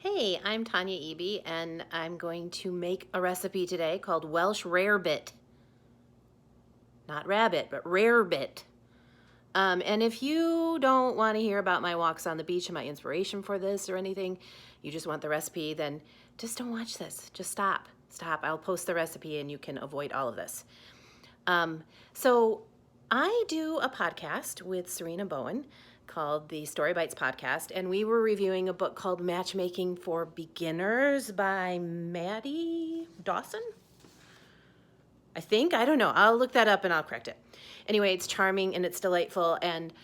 Hey, I'm Tanya Eby, and I'm going to make a recipe today called Welsh Rarebit. Not rabbit, but rarebit. And if you don't want to hear about my walks on the beach and my inspiration for this or anything, you just want the recipe, then just don't watch this. Just stop. Stop. I'll post the recipe and you can avoid all of this. So I do a podcast with Serena Bowen called the Story Bites Podcast, and we were reviewing a book called Matchmaking for Beginners by Maddie Dawson. I don't know. I'll look that up and I'll correct it. Anyway, it's charming and it's delightful. And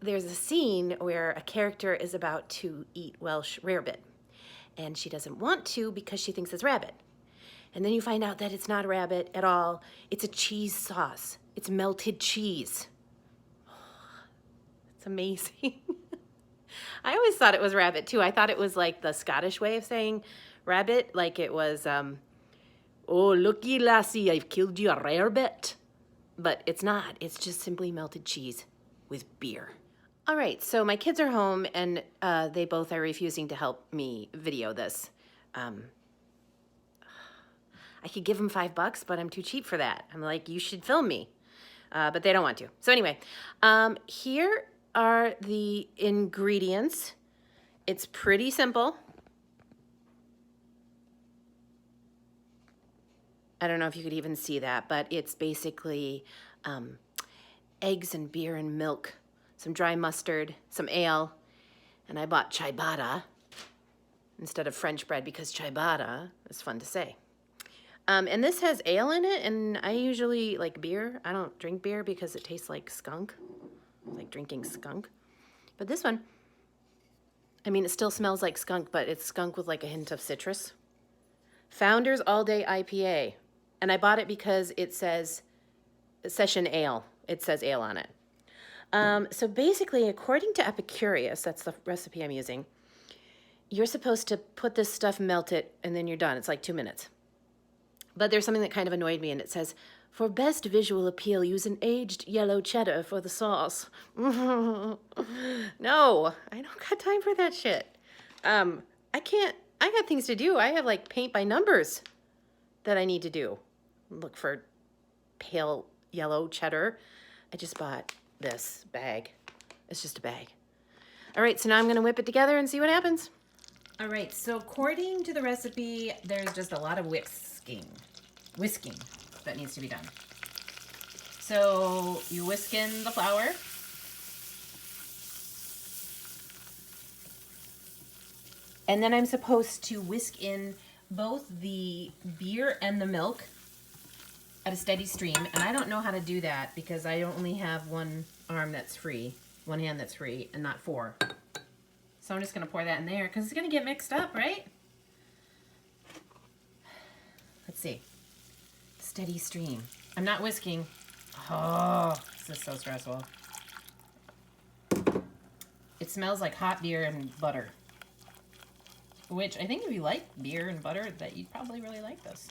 there's a scene where a character is about to eat Welsh Rarebit, and she doesn't want to because she thinks it's rabbit. And then you find out that it's not rabbit at all. It's a cheese sauce. It's melted cheese. It's amazing. I always thought it was rabbit too. I thought it was like the Scottish way of saying rabbit, like it was, oh, looky lassie, I've killed you a rarebit. But it's not. It's just simply melted cheese with beer. All right, so my kids are home and they both are refusing to help me video this. I could give them $5, but I'm too cheap for that. I'm like, you should film me. But they don't want to. So anyway, here are the ingredients. It's pretty simple. I don't know if you could even see that, but it's basically eggs and beer and milk, some dry mustard, some ale, and I bought ciabatta instead of French bread because ciabatta is fun to say. And this has ale in it, and I usually like beer. I don't drink beer because it tastes like skunk, like drinking skunk. But this one, I mean, it still smells like skunk, but it's skunk with like a hint of citrus. Founders All Day IPA. And I bought it because it says session ale. It says ale on it. So basically, according to Epicurious, that's the recipe I'm using, you're supposed to put this stuff, melt it, and then you're done. It's like 2 minutes. But there's something that kind of annoyed me, and it says, for best visual appeal, use an aged yellow cheddar for the sauce. No, I don't got time for that shit. I got things to do. I have like paint by numbers that I need to do. Look for pale yellow cheddar. I just bought this bag. It's just a bag. All right, so now I'm going to whip it together and see what happens. All right, so according to the recipe, there's just a lot of whisking that needs to be done. So you whisk in the flour. And then I'm supposed to whisk in both the beer and the milk at a steady stream. And I don't know how to do that because I only have one arm that's free, one hand that's free, and not four. So I'm just going to pour that in there because it's going to get mixed up, right? Let's see. Steady stream. I'm not whisking. Oh, this is so stressful. It smells like hot beer and butter. Which I think if you like beer and butter, that you'd probably really like this.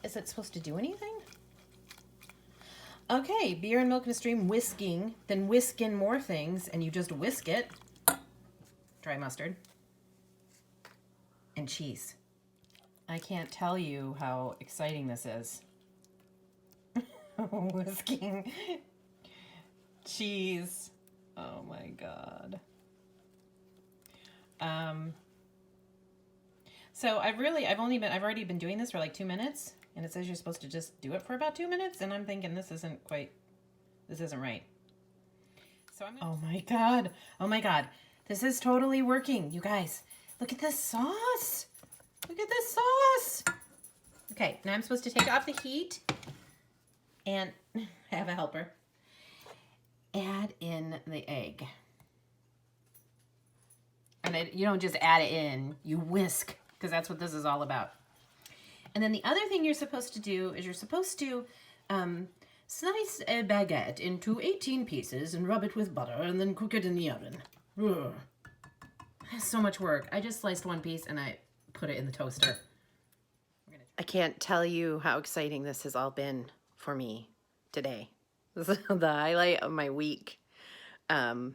Is it supposed to do anything? Okay, beer and milk in a stream, whisking. Then whisk in more things, and you just whisk it. Dry mustard. And cheese. I can't tell you how exciting this is. Whisking cheese. Oh my God. So I've already been doing this for like 2 minutes, and it says you're supposed to just do it for about 2 minutes, and I'm thinking this isn't right. So oh my God. This is totally working, you guys. Look at this sauce. Look at this sauce. Okay, now I'm supposed to take off the heat and have a helper. Add in the egg. And you don't just add it in, you whisk, because that's what this is all about. And then the other thing you're supposed to do is you're supposed to slice a baguette into 18 pieces and rub it with butter and then cook it in the oven. Ugh. That's so much work. I just sliced one piece and I put it in the toaster. I can't tell you how exciting this has all been for me today. This is the highlight of my week. That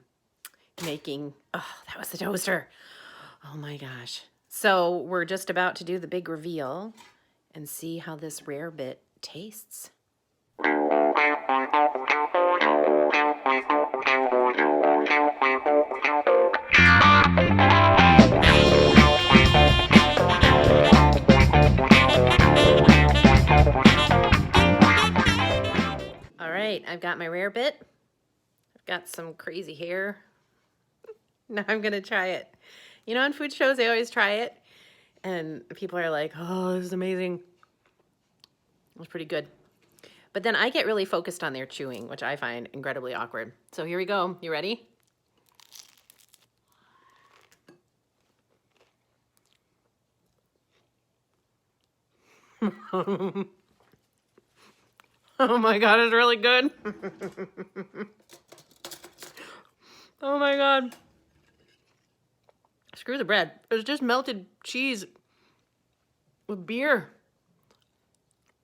was the toaster. Oh my gosh. So we're just about to do the big reveal and see how this Rarebit tastes. All right, I've got my Rarebit. I've got some crazy hair. Now I'm gonna try it. You know, on food shows, they always try it, and people are like, oh, this is amazing. It was pretty good. But then I get really focused on their chewing, which I find incredibly awkward. So here we go. You ready? Oh my God, it's really good. Oh my God. Screw the bread. It's just melted cheese with beer.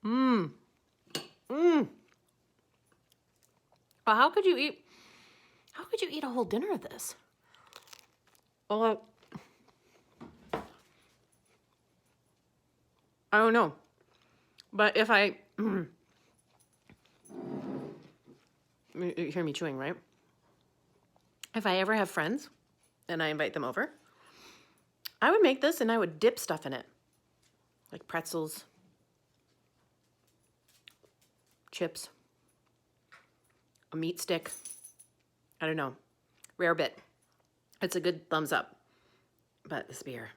Mmm. Mmm. Well, how could you eat a whole dinner of this? Well, I don't know. But if you hear me chewing, right? If I ever have friends and I invite them over, I would make this and I would dip stuff in it. Like pretzels, chips, a meat stick. I don't know. Rarebit. It's a good thumbs up. But this beer.